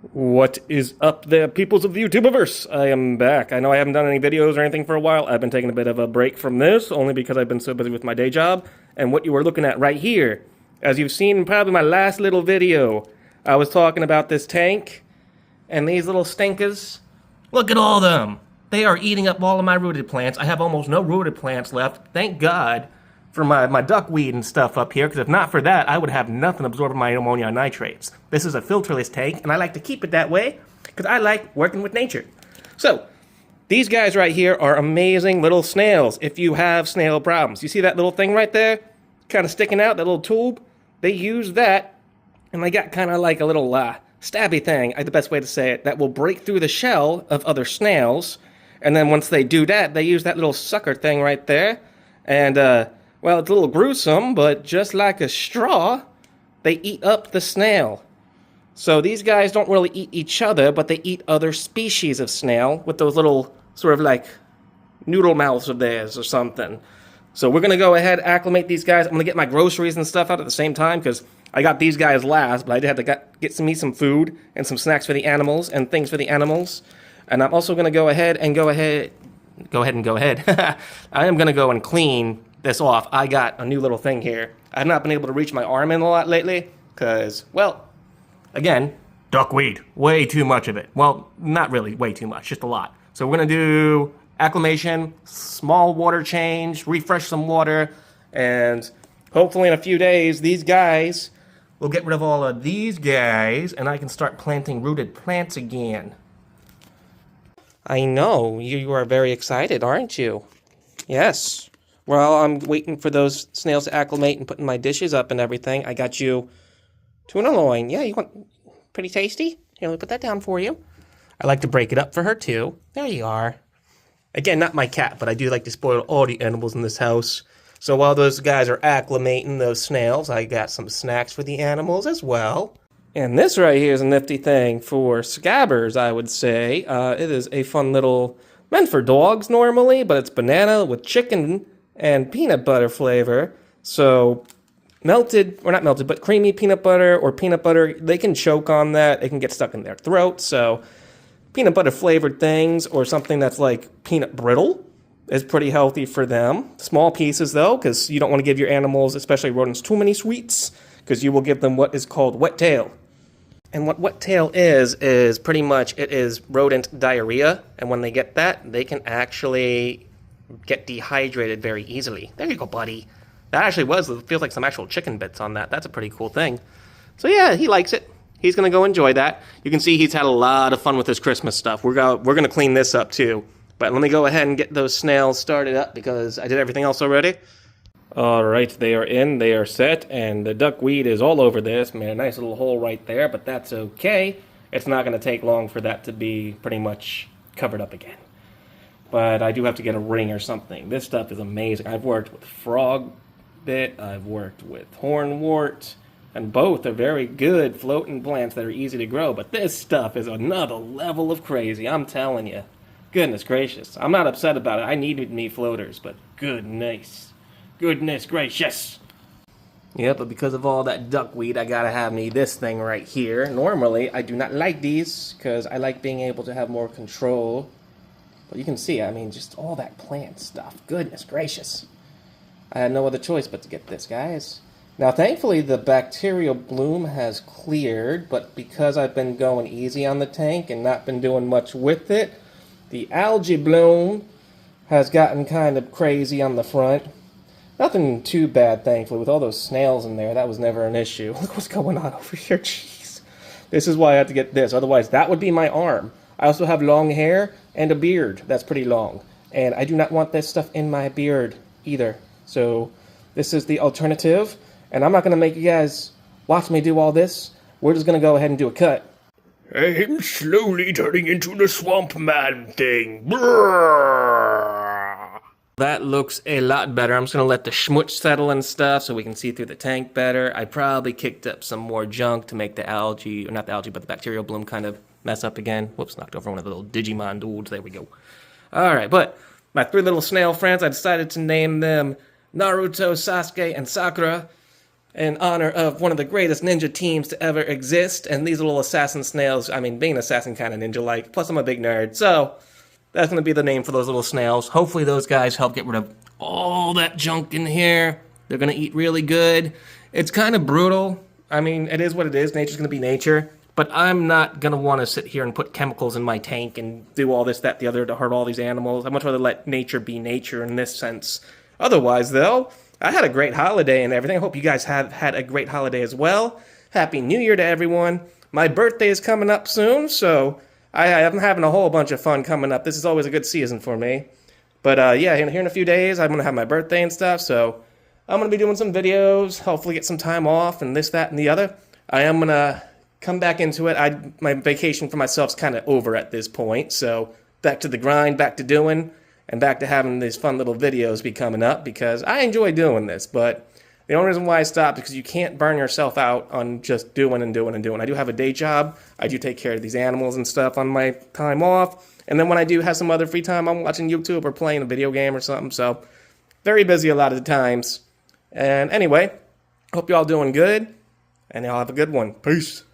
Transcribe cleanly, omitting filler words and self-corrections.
What is up there, peoples of the YouTubeverse? I am back. I know I haven't done any videos or anything for a while. I've been taking a bit of a break from this, only because I've been so busy with my day job. And what you are looking at right here, as you've seen in probably my last little video, I was talking about this tank and these little stinkers. Look at all of them. They are eating up all of my rooted plants. I have almost no rooted plants left. Thank God for my duckweed and stuff up here, because if not for that, I would have nothing absorbing my ammonia nitrates. This is a filterless tank, and I like to keep it that way, because I like working with nature. So, these guys right here are amazing little snails, if you have snail problems. You see that little thing right there? Kind of sticking out, that little tube? They use that, and they got kind of like a little stabby thing, the best way to say it, that will break through the shell of other snails, and then once they do that, they use that little sucker thing right there, and well, it's a little gruesome, but just like a straw, they eat up the snail. So these guys don't really eat each other, but they eat other species of snail with those little sort of like noodle mouths of theirs or something. So we're going to go ahead, acclimate these guys. I'm going to get my groceries and stuff out at the same time, because I got these guys last, but I did have to get some food and some snacks for the animals and things for the animals. And I'm also going to go ahead. I am going to go and clean this off. I got a new little thing here. I've not been able to reach my arm in a lot lately, because, well, again, duckweed. Way too much of it. Well, not really way too much, just a lot. So we're going to do acclimation, small water change, refresh some water, and hopefully in a few days, these guys will get rid of all of these guys, and I can start planting rooted plants again. I know, you are very excited, aren't you? Yes. Well, I'm waiting for those snails to acclimate and putting my dishes up and everything. I got you tuna loin. Yeah, you want pretty tasty? Here, let me put that down for you. I like to break it up for her too. There you are. Again, not my cat, but I do like to spoil all the animals in this house. So while those guys are acclimating those snails, I got some snacks for the animals as well. And this right here is a nifty thing for scabbers, I would say. It is a fun little, meant for dogs normally, but it's banana with chicken and peanut butter flavor. So melted, or not melted, but creamy peanut butter or peanut butter, they can choke on that. It can get stuck in their throat. So peanut butter flavored things or something that's like peanut brittle is pretty healthy for them. Small pieces though, because you don't want to give your animals, especially rodents, too many sweets, because you will give them what is called wet tail. And what wet tail is pretty much, it is rodent diarrhea. And when they get that, they can actually get dehydrated very easily. There you go, buddy. That actually feels like some actual chicken bits on that. That's a pretty cool thing. So yeah, he likes it. He's going to go enjoy that. You can see he's had a lot of fun with his Christmas stuff. We're going to clean this up too. But let me go ahead and get those snails started up, because I did everything else already. Alright, they are in, they are set, and the duckweed is all over this. Made a nice little hole right there, but that's okay. It's not going to take long for that to be pretty much covered up again. But I do have to get a ring or something. This stuff is amazing. I've worked with frog bit, I've worked with hornwort, and both are very good floating plants that are easy to grow. But this stuff is another level of crazy, I'm telling you. Goodness gracious. I'm not upset about it. I needed me floaters, but goodness gracious. Yeah, but because of all that duckweed, I gotta have me this thing right here. Normally, I do not like these, because I like being able to have more control. But you can see, I mean, just all that plant stuff. Goodness gracious. I had no other choice but to get this, guys. Now, thankfully, the bacterial bloom has cleared, but because I've been going easy on the tank and not been doing much with it, the algae bloom has gotten kind of crazy on the front. Nothing too bad, thankfully. With all those snails in there, that was never an issue. Look what's going on over here, jeez. This is why I had to get this, otherwise that would be my arm. I also have long hair and a beard that's pretty long. And I do not want this stuff in my beard either. So this is the alternative. And I'm not going to make you guys watch me do all this. We're just going to go ahead and do a cut. I'm slowly turning into the swamp man thing. Brrr. That looks a lot better. I'm just going to let the schmutz settle and stuff so we can see through the tank better. I probably kicked up some more junk to make the algae, or not the algae, but the bacterial bloom kind of mess up again. Whoops, knocked over one of the little Digimon dudes. There we go. Alright, but my three little snail friends, I decided to name them Naruto, Sasuke, and Sakura. in honor of one of the greatest ninja teams to ever exist. And these little assassin snails, I mean, being an assassin kind of ninja-like. Plus, I'm a big nerd. So, that's going to be the name for those little snails. Hopefully, those guys help get rid of all that junk in here. They're going to eat really good. It's kind of brutal. I mean, it is what it is. Nature's going to be nature. But I'm not going to want to sit here and put chemicals in my tank and do all this, that, the other to hurt all these animals. I'd much rather let nature be nature in this sense. Otherwise, though, I had a great holiday and everything. I hope you guys have had a great holiday as well. Happy New Year to everyone. My birthday is coming up soon, so I'm having a whole bunch of fun coming up. This is always a good season for me. But yeah, here in a few days, I'm going to have my birthday and stuff, so I'm going to be doing some videos, hopefully get some time off and this, that, and the other. I am going to come back into it. My vacation for myself is kind of over at this point, so back to the grind, back to doing, and back to having these fun little videos be coming up because I enjoy doing this, but the only reason why I stopped is because you can't burn yourself out on just doing and doing and doing. I do have a day job. I do take care of these animals and stuff on my time off, and then when I do have some other free time, I'm watching YouTube or playing a video game or something, so very busy a lot of the times. And anyway, hope you all doing good, and y'all have a good one. Peace.